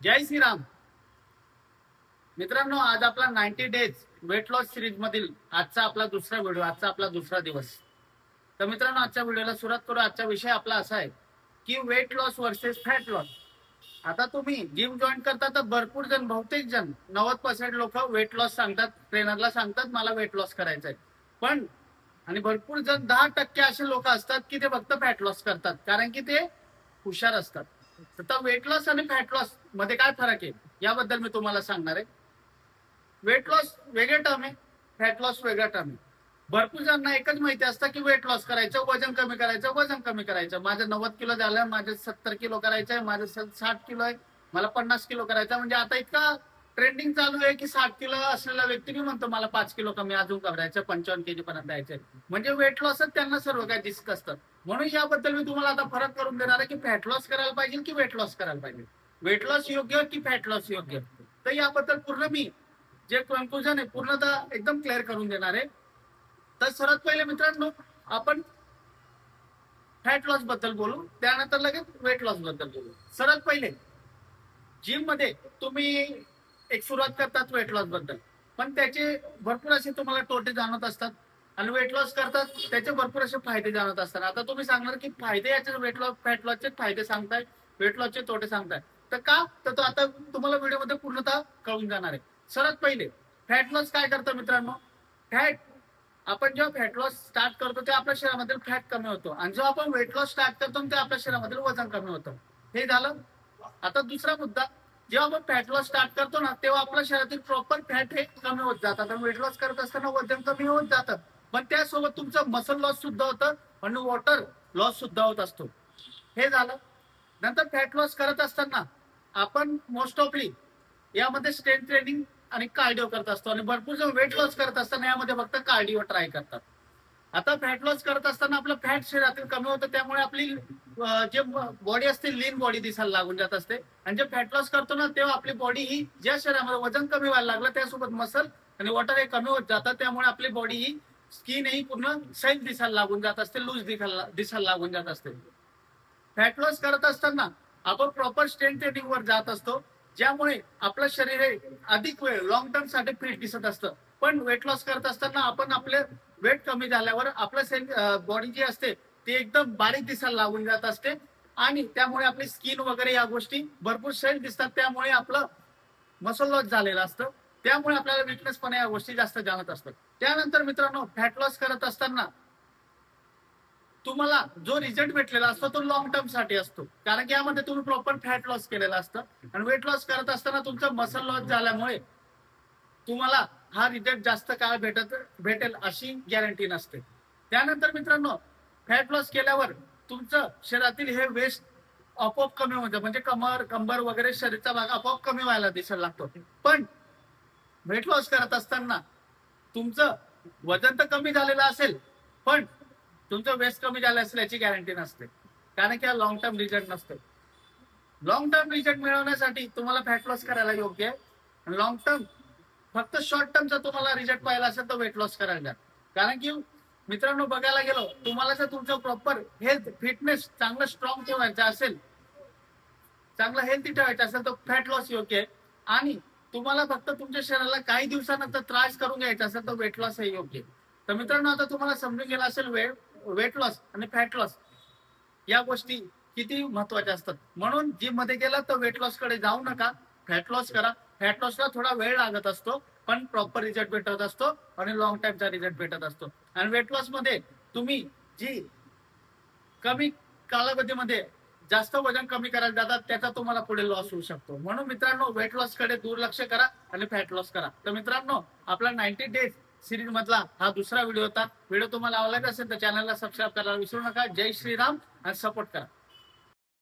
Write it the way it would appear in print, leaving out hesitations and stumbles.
जय श्रीराम. मित्रांनो, आज आपला 90 डेज वेट लॉस सिरीज मधील आजचा आपला दुसरा व्हिडिओ, आजचा आपला दुसरा दिवस. तर मित्रांनो, आजच्या व्हिडिओला सुरुवात करू. आजचा विषय आपला असा आहे की weight loss versus fat loss. आता तुम्ही जिम जॉईन करता तर भरपूर जण, बहुतेक जण 90% लोक वेट लॉस सांगतात, ट्रेनरला सांगतात मला वेट लॉस करायचं आहे. पण आणि भरपूर जण 10% असे लोक असतात की ते फक्त फॅट लॉस करतात, कारण की ते हुशार असतात. तर वेट लॉस आणि फॅट लॉस मध्ये काय फरक आहे याबद्दल मी तुम्हाला सांगणार आहे. वेट लॉस वेगळे टर्म आहे, फॅट लॉस वेगळा टर्म आहे. भरपूर जणांना एकच माहिती असतं की वेट लॉस करायचं, वजन कमी करायचं, वजन कमी करायचं. माझं 90 किलो झालं, माझं 70 किलो करायचं आहे, माझं 60 किलो आहे, मला 50 किलो करायचं. म्हणजे आता इतका ट्रेंडिंग चालू आहे की 60 किलो असलेला व्यक्ती मी म्हणतो मला 5 किलो कमी अजून करायचं, 55 केजी पर्यंत जायचंय. म्हणजे वेट लॉसच त्यांना सर्व काही दिसत असतं. म्हणून याबद्दल मी तुम्हाला आता फरक करून देणार आहे की फॅट लॉस करायला पाहिजे की वेट लॉस करायला पाहिजे, वेट लॉस योग्य की फॅट लॉस योग्य. तर याबद्दल पूर्ण मी जे कन्क्लुजन आहे पूर्णतः एकदम क्लिअर करून देणार आहे. तर सर्वात पहिले मित्रांनो, आपण फॅट लॉस बद्दल बोलू, त्यानंतर लगेच वेट लॉस बद्दल बोलू. सर्वात पहिले, जिम मध्ये तुम्ही एक सुरुवात करतात वेट लॉस बद्दल, पण त्याचे भरपूर असे तुम्हाला तोटे जाणवत असतात. आणि वेट लॉस करतात त्याचे भरपूर असे फायदे जाणवत असतात. आता तुम्ही सांगणार की फायदे याचे वेट लॉस फॅट लॉसचे फायदे सांगताय, वेट लॉसचे तोटे सांगताय, तर का? तर तो आता तुम्हाला व्हिडिओमध्ये पूर्णतः कळून जाणार आहे. सर्वात पहिले, फॅट लॉस काय करतं मित्रांनो? फॅट, आपण जेव्हा फॅट लॉस स्टार्ट करतो तेव्हा आपल्या शरीरामधील फॅट कमी होतो, आणि जेव्हा आपण वेट लॉस स्टार्ट करतो तेव्हा आपल्या शरीरामधील वजन कमी होतं. हे झालं. आता दुसरा मुद्दा, जेव्हा आपण फॅट लॉस स्टार्ट करतो ना तेव्हा आपल्या शरीरातील प्रॉपर फॅट हे कमी होत जातात, आणि वेट लॉस करत असताना वजन कमी होत जातं. पण त्यासोबत तुमचं मसल लॉस सुद्धा होतं आणि वॉटर लॉस सुद्धा होत असतो. हे झालं. नंतर फॅट लॉस करत असताना आपण मोस्ट ऑफली यामध्ये स्ट्रेंथ ट्रेनिंग आणि कार्डिओ करत असतो, आणि भरपूर जण वेट लॉस करत असताना यामध्ये फक्त कार्डिओ ट्राय करतात. आता फॅट लॉस करत असताना आपलं फॅट शरीरातील कमी होतं, त्यामुळे आपली जे बॉडी असते लीन बॉडी दिसायला लागून जात असते. आणि जे फॅट लॉस करतो ना तेव्हा आपली बॉडी ही, ज्या शरीरामध्ये वजन कमी व्हायला लागलं त्यासोबत मसल आणि वॉटर हे कमी होत जातात, त्यामुळे आपली बॉडी ही, स्किन ही पूर्ण सैल दिसायला लागून जात असते, लूज दिसायला लागून जात असते. फॅट लॉस करत असताना आपण प्रॉपर स्ट्रेंथ ट्रेनिंग वर जात असतो, ज्यामुळे आपलं शरीर हे अधिक वेळ लॉंग टर्म साठी फिट दिसत असतं. पण वेट लॉस करत असताना आपण आपले वेट कमी झाल्यावर आपलं बॉडी जी असते ती एकदम बारीक दिसायला लागून जात असते, आणि त्यामुळे आपली स्किन वगैरे या गोष्टी भरपूर सैल दिसतात. त्यामुळे आपलं मसल लॉस झालेलं असतं, त्यामुळे आपल्याला विकनेस पण या गोष्टी जास्त जाणत असतात. त्यानंतर मित्रांनो, फॅट लॉस करत असताना तुम्हाला जो रिझल्ट भेटलेला असतो तो लॉंग टर्म साठी असतो, कारण की यामध्ये तुम्ही प्रॉपर फॅट लॉस केलेला असतं. आणि वेट लॉस करत असताना तुमचं मसल लॉस झाल्यामुळे तुम्हाला हा रिझल्ट जास्त काळ भेटेल अशी गॅरंटी नसते. त्यानंतर मित्रांनो, फॅट लॉस केल्यावर तुमचं शरीरातील हे वेस्ट आपोआप कमी होतं, म्हणजे कंबर वगैरे शरीरचा भाग आपोआप कमी व्हायला दिसायला लागतो. पण वेट लॉस करत असताना तुमचं वजन तर कमी झालेलं असेल, पण तुमचं वेस्ट कमी झालं असेल याची गॅरंटी नसते, कारण की हा लॉंग टर्म रिझल्ट नसतो. लॉंग टर्म रिझल्ट मिळवण्यासाठी तुम्हाला फॅट लॉस करायला योग्य आहे. लॉंग टर्म, फक्त शॉर्ट टर्मचा तुम्हाला रिझल्ट पाहिला असेल तर वेट लॉस करायला द्या. कारण की मित्रांनो, बघायला गेलो, तुम्हाला जर तुमचं प्रॉपर हेल्थ फिटनेस चांगलं स्ट्रॉंग ठेवायचं असेल, चांगलं हेल्थी ठेवायचं असेल तर फॅट लॉस योग्य आहे. आणि तुम्हाला फक्त तुमच्या शरीराला काही दिवसानंतर त्रास करून घ्यायचा असेल तर वेट लॉस हे योग्य आहे. तर मित्रांनो, आता तुम्हाला समजून गेला असेल वेट लॉस आणि फॅट लॉस या गोष्टी किती महत्वाच्या असतात. म्हणून जिम मध्ये गेला तर वेट लॉस कडे जाऊ नका, फॅट लॉस करा. फॅट लॉसला थोडा वेळ लागत असतो, पण प्रॉपर रिझल्ट भेटत असतो आणि लॉंग टाइमचा रिझल्ट भेटत असतो. आणि वेट लॉस मध्ये तुम्ही जी कमी कालावधीमध्ये जास्त वजन कमी करायला जातात त्याचा तुम्हाला पुढे लॉस होऊ शकतो. म्हणून मित्रांनो, वेट लॉस कडे दुर्लक्ष करा आणि फॅट लॉस करा. तर मित्रांनो, आपला 90 डेज सिरीज मधला हा दुसरा व्हिडिओ होता. व्हिडिओ तुम्हाला आवडला असेल तर चॅनलला सबस्क्राईब करायला विसरू नका. जय श्रीराम आणि सपोर्ट करा.